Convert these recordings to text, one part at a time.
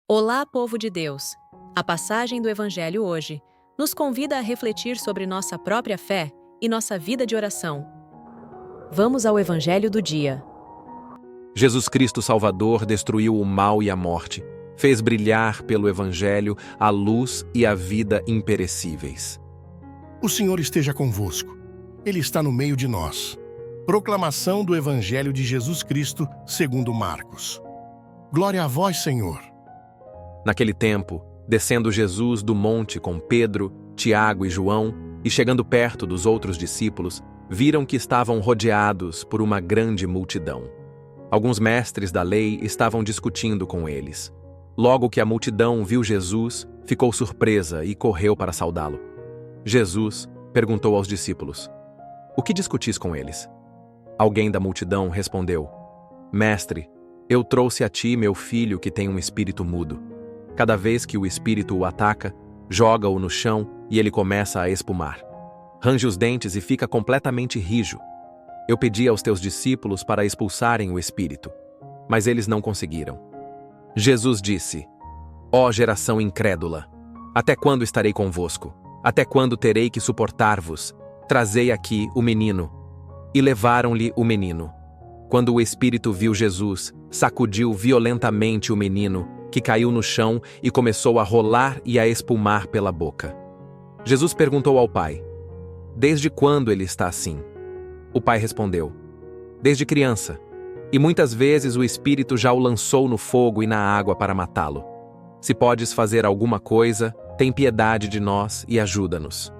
Olá, povo de Deus! A passagem do Evangelho hoje nos convida a refletir sobre nossa própria fé e nossa vida de oração. Vamos ao Evangelho do dia. Jesus Cristo Salvador destruiu o mal e a morte, fez brilhar pelo Evangelho a luz e a vida imperecíveis. O Senhor esteja convosco. Ele está no meio de nós. Proclamação do Evangelho de Jesus Cristo, segundo Marcos. Glória a vós, Senhor. Naquele tempo, descendo Jesus do monte com Pedro, Tiago e João, e chegando perto dos outros discípulos, viram que estavam rodeados por uma grande multidão. Alguns mestres da lei estavam discutindo com eles. Logo que a multidão viu Jesus, ficou surpresa e correu para saudá-lo. Jesus perguntou aos discípulos: "O que discutis com eles?" Alguém da multidão respondeu: "Mestre, eu trouxe a ti meu filho que tem um espírito mudo. Cada vez que o espírito o ataca, joga-o no chão e ele começa a espumar. Range os dentes e fica completamente rijo. Eu pedi aos teus discípulos para expulsarem o espírito, mas eles não conseguiram." Jesus disse: "Ó geração incrédula, até quando estarei convosco? Até quando terei que suportar-vos? Trazei aqui o menino." E levaram-lhe o menino. Quando o espírito viu Jesus, sacudiu violentamente o menino, que caiu no chão e começou a rolar e a espumar pela boca. Jesus perguntou ao pai: "Desde quando ele está assim?" O pai respondeu: "Desde criança, e muitas vezes o espírito já o lançou no fogo e na água para matá-lo. Se podes fazer alguma coisa, tem piedade de nós e ajuda-nos."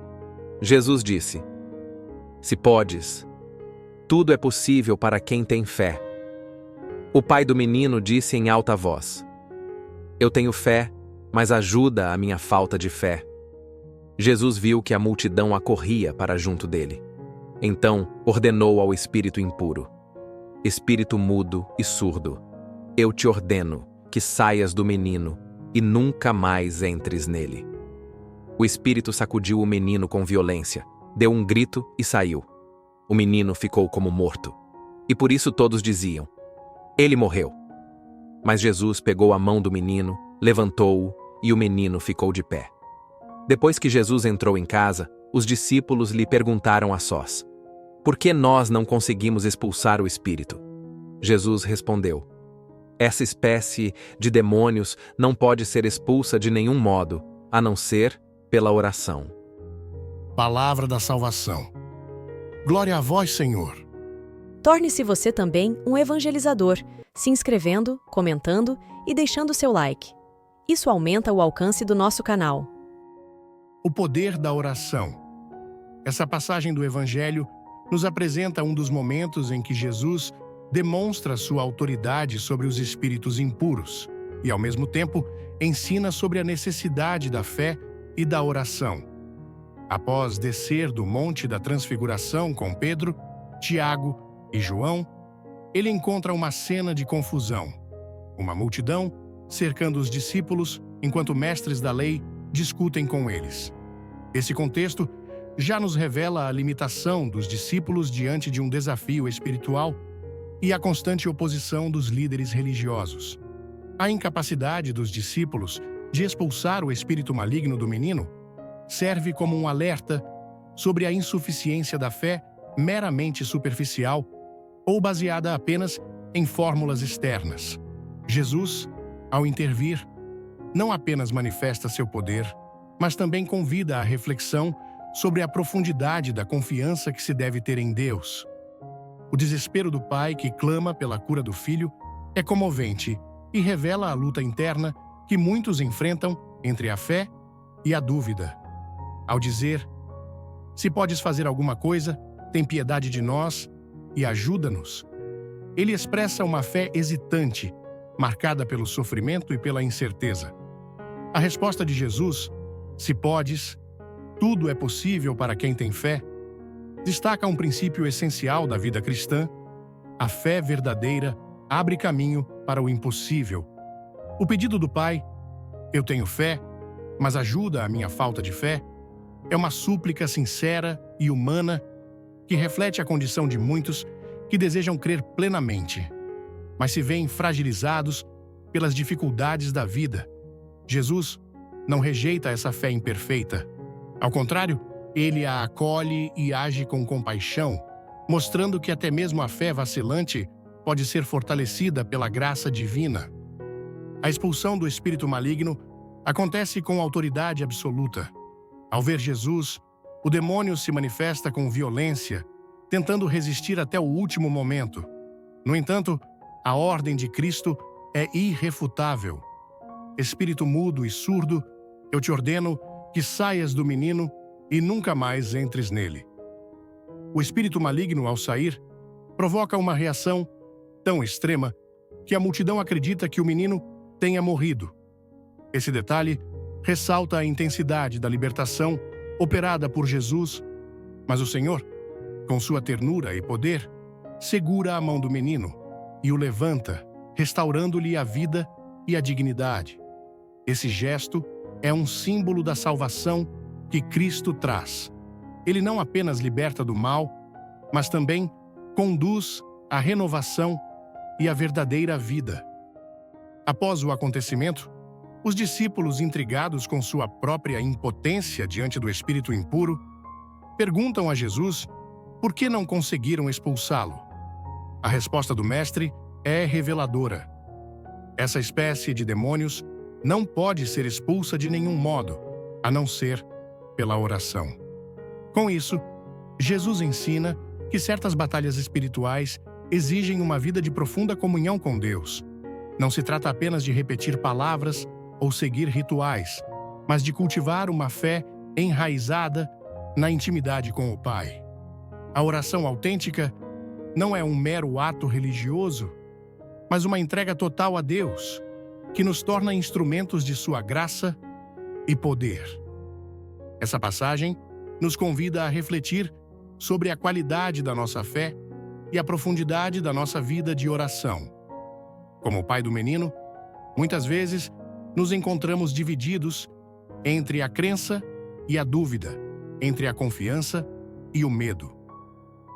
Jesus disse: "Se podes, tudo é possível para quem tem fé." O pai do menino disse em alta voz: "Eu tenho fé, mas ajuda a minha falta de fé." Jesus viu que a multidão acorria para junto dele. Então ordenou ao espírito impuro: "Espírito mudo e surdo, eu te ordeno que saias do menino e nunca mais entres nele." O espírito sacudiu o menino com violência, deu um grito e saiu. O menino ficou como morto, e por isso todos diziam: "Ele morreu." Mas Jesus pegou a mão do menino, levantou-o, e o menino ficou de pé. Depois que Jesus entrou em casa, os discípulos lhe perguntaram a sós: "Por que nós não conseguimos expulsar o espírito?" Jesus respondeu: "Essa espécie de demônios não pode ser expulsa de nenhum modo, a não ser pela oração." Palavra da salvação. Glória a vós, Senhor. Torne-se você também um evangelizador, se inscrevendo, comentando e deixando seu like. Isso aumenta o alcance do nosso canal. O poder da oração. Essa passagem do Evangelho nos apresenta um dos momentos em que Jesus demonstra sua autoridade sobre os espíritos impuros e, ao mesmo tempo, ensina sobre a necessidade da fé e da oração. Após descer do Monte da Transfiguração com Pedro, Tiago e João, ele encontra uma cena de confusão. Uma multidão cercando os discípulos enquanto mestres da lei discutem com eles. Esse contexto já nos revela a limitação dos discípulos diante de um desafio espiritual e a constante oposição dos líderes religiosos. A incapacidade dos discípulos de expulsar o espírito maligno do menino serve como um alerta sobre a insuficiência da fé meramente superficial ou baseada apenas em fórmulas externas. Jesus, ao intervir, não apenas manifesta seu poder, mas também convida à reflexão sobre a profundidade da confiança que se deve ter em Deus. O desespero do pai que clama pela cura do filho é comovente e revela a luta interna que muitos enfrentam entre a fé e a dúvida. Ao dizer: "Se podes fazer alguma coisa, tem piedade de nós e ajuda-nos", ele expressa uma fé hesitante, marcada pelo sofrimento e pela incerteza. A resposta de Jesus, "Se podes, tudo é possível para quem tem fé", destaca um princípio essencial da vida cristã: a fé verdadeira abre caminho para o impossível. O pedido do Pai, "Eu tenho fé, mas ajuda a minha falta de fé", é uma súplica sincera e humana que reflete a condição de muitos que desejam crer plenamente, mas se veem fragilizados pelas dificuldades da vida Jesus não rejeita essa fé imperfeita. Ao contrário, ele a acolhe e age com compaixão, mostrando que até mesmo a fé vacilante pode ser fortalecida pela graça divina. A expulsão do espírito maligno acontece com autoridade absoluta. Ao ver Jesus, o demônio se manifesta com violência, tentando resistir até o último momento. No entanto, a ordem de Cristo é irrefutável. Espírito mudo e surdo, eu te ordeno que saias do menino e nunca mais entres nele. O espírito maligno, ao sair, provoca uma reação tão extrema que a multidão acredita que o menino tenha morrido. Esse detalhe ressalta a intensidade da libertação operada por Jesus, mas o Senhor, com sua ternura e poder, segura a mão do menino e o levanta, restaurando-lhe a vida e a dignidade. Esse gesto é um símbolo da salvação que Cristo traz. Ele não apenas liberta do mal, mas também conduz à renovação e à verdadeira vida. Após o acontecimento, os discípulos, intrigados com sua própria impotência diante do espírito impuro, perguntam a Jesus por que não conseguiram expulsá-lo. A resposta do Mestre é reveladora. Essa espécie de demônios não pode ser expulsa de nenhum modo, a não ser pela oração. Com isso, Jesus ensina que certas batalhas espirituais exigem uma vida de profunda comunhão com Deus. Não se trata apenas de repetir palavras ou seguir rituais, mas de cultivar uma fé enraizada na intimidade com o Pai. A oração autêntica não é um mero ato religioso, mas uma entrega total a Deus, que nos torna instrumentos de sua graça e poder. Essa passagem nos convida a refletir sobre a qualidade da nossa fé e a profundidade da nossa vida de oração. Como o pai do menino, muitas vezes nos encontramos divididos entre a crença e a dúvida, entre a confiança e o medo.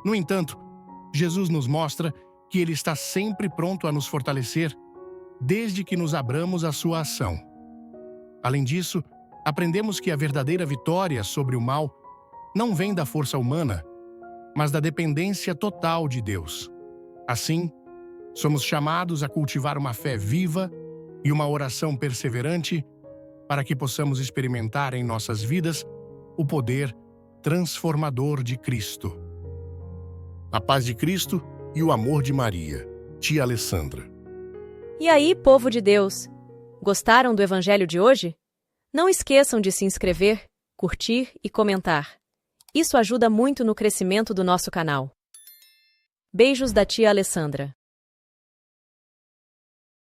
No entanto, Jesus nos mostra que Ele está sempre pronto a nos fortalecer, desde que nos abramos à sua ação. Além disso, aprendemos que a verdadeira vitória sobre o mal não vem da força humana, mas da dependência total de Deus. Assim, somos chamados a cultivar uma fé viva e uma oração perseverante para que possamos experimentar em nossas vidas o poder transformador de Cristo. A paz de Cristo e o amor de Maria, tia Alessandra. E aí, povo de Deus, gostaram do Evangelho de hoje? Não esqueçam de se inscrever, curtir e comentar. Isso ajuda muito no crescimento do nosso canal. Beijos da tia Alessandra.